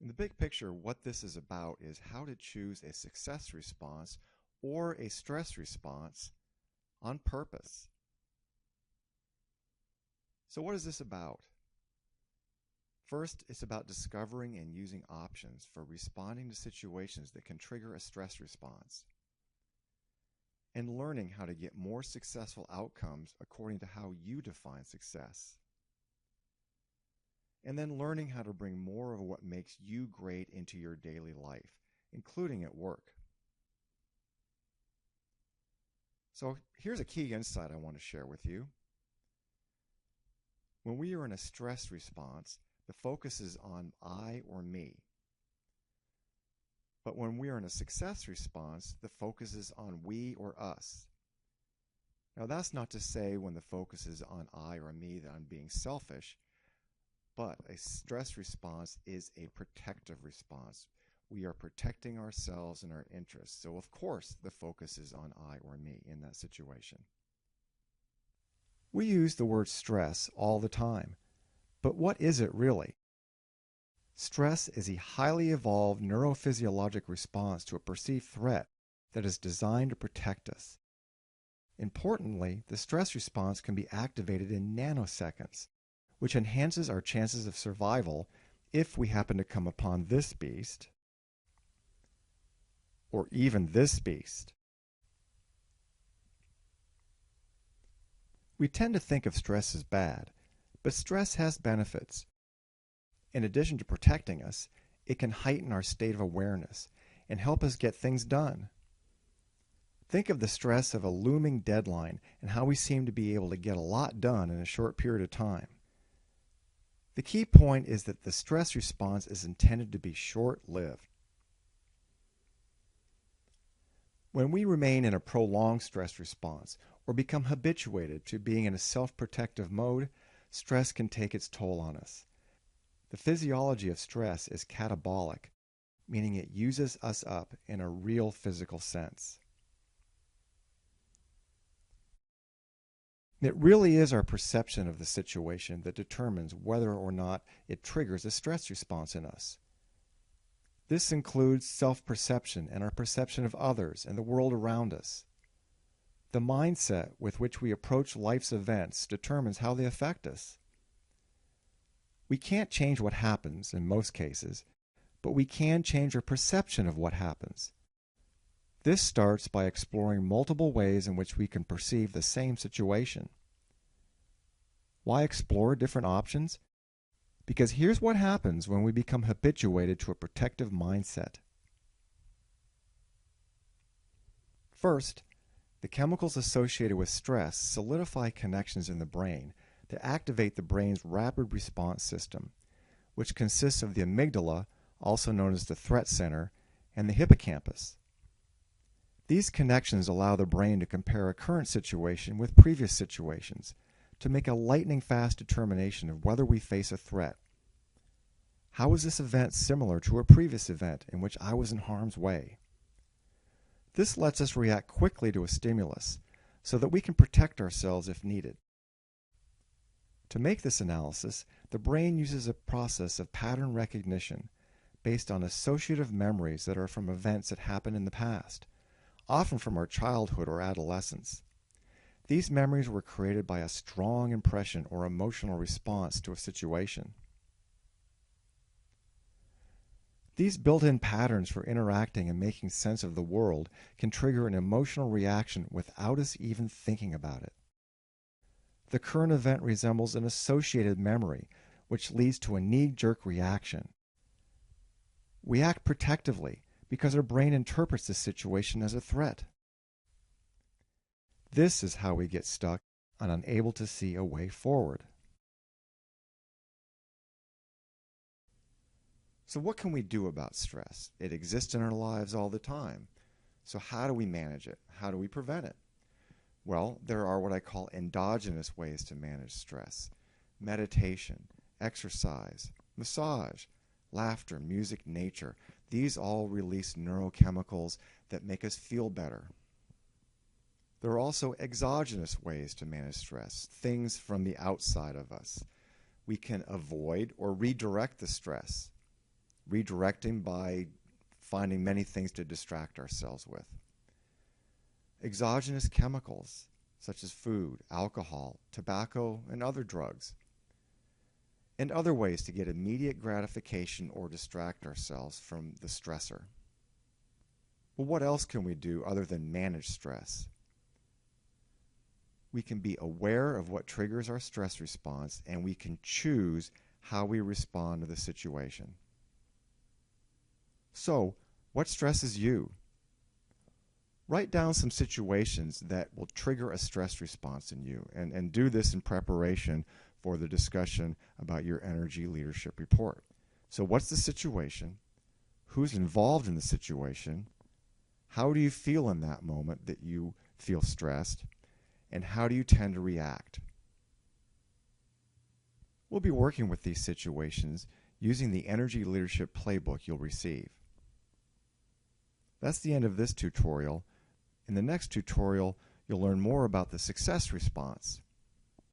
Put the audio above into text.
In the big picture, what this is about is how to choose a success response or a stress response on purpose. So what is this about? First, it's about discovering and using options for responding to situations that can trigger a stress response, and learning how to get more successful outcomes according to how you define success. And then learning how to bring more of what makes you great into your daily life, including at work. So here's a key insight I want to share with you. When we are in a stress response, the focus is on I or me. But when we are in a success response, the focus is on we or us. Now that's not to say when the focus is on I or me that I'm being selfish, but a stress response is a protective response. We are protecting ourselves and our interests. So of course the focus is on I or me in that situation. We use the word stress all the time, but what is it really? Stress is a highly evolved neurophysiologic response to a perceived threat that is designed to protect us. Importantly, the stress response can be activated in nanoseconds, which enhances our chances of survival if we happen to come upon this beast, or even this beast. We tend to think of stress as bad, but stress has benefits. In addition to protecting us, it can heighten our state of awareness and help us get things done. Think of the stress of a looming deadline and how we seem to be able to get a lot done in a short period of time. The key point is that the stress response is intended to be short-lived. When we remain in a prolonged stress response or become habituated to being in a self-protective mode, stress can take its toll on us. The physiology of stress is catabolic, meaning it uses us up in a real physical sense. It really is our perception of the situation that determines whether or not it triggers a stress response in us. This includes self-perception and our perception of others and the world around us. The mindset with which we approach life's events determines how they affect us. We can't change what happens in most cases, but we can change our perception of what happens. This starts by exploring multiple ways in which we can perceive the same situation. Why explore different options? Because here's what happens when we become habituated to a protective mindset. First, the chemicals associated with stress solidify connections in the brain to activate the brain's rapid response system, which consists of the amygdala, also known as the threat center, and the hippocampus. These connections allow the brain to compare a current situation with previous situations to make a lightning-fast determination of whether we face a threat. How is this event similar to a previous event in which I was in harm's way? This lets us react quickly to a stimulus so that we can protect ourselves if needed. To make this analysis, the brain uses a process of pattern recognition based on associative memories that are from events that happened in the past, often from our childhood or adolescence. These memories were created by a strong impression or emotional response to a situation. These built-in patterns for interacting and making sense of the world can trigger an emotional reaction without us even thinking about it. The current event resembles an associated memory, which leads to a knee-jerk reaction. We act protectively because our brain interprets the situation as a threat. This is how we get stuck and unable to see a way forward. So what can we do about stress? It exists in our lives all the time. So how do we manage it? How do we prevent it? Well, there are what I call endogenous ways to manage stress. Meditation, exercise, massage, laughter, music, nature. These all release neurochemicals that make us feel better. There are also exogenous ways to manage stress, things from the outside of us. We can avoid or redirect the stress. redirecting by finding many things to distract ourselves with. Exogenous chemicals, such as food, alcohol, tobacco, and other drugs. And other ways to get immediate gratification or distract ourselves from the stressor. Well, what else can we do other than manage stress? We can be aware of what triggers our stress response, and we can choose how we respond to the situation. So, what stresses you? Write down some situations that will trigger a stress response in you, and do this in preparation for the discussion about your energy leadership report. So what's the situation? Who's involved in the situation? How do you feel in that moment that you feel stressed? And how do you tend to react? We'll be working with these situations using the Energy Leadership Playbook you'll receive. That's the end of this tutorial. In the next tutorial, you'll learn more about the success response.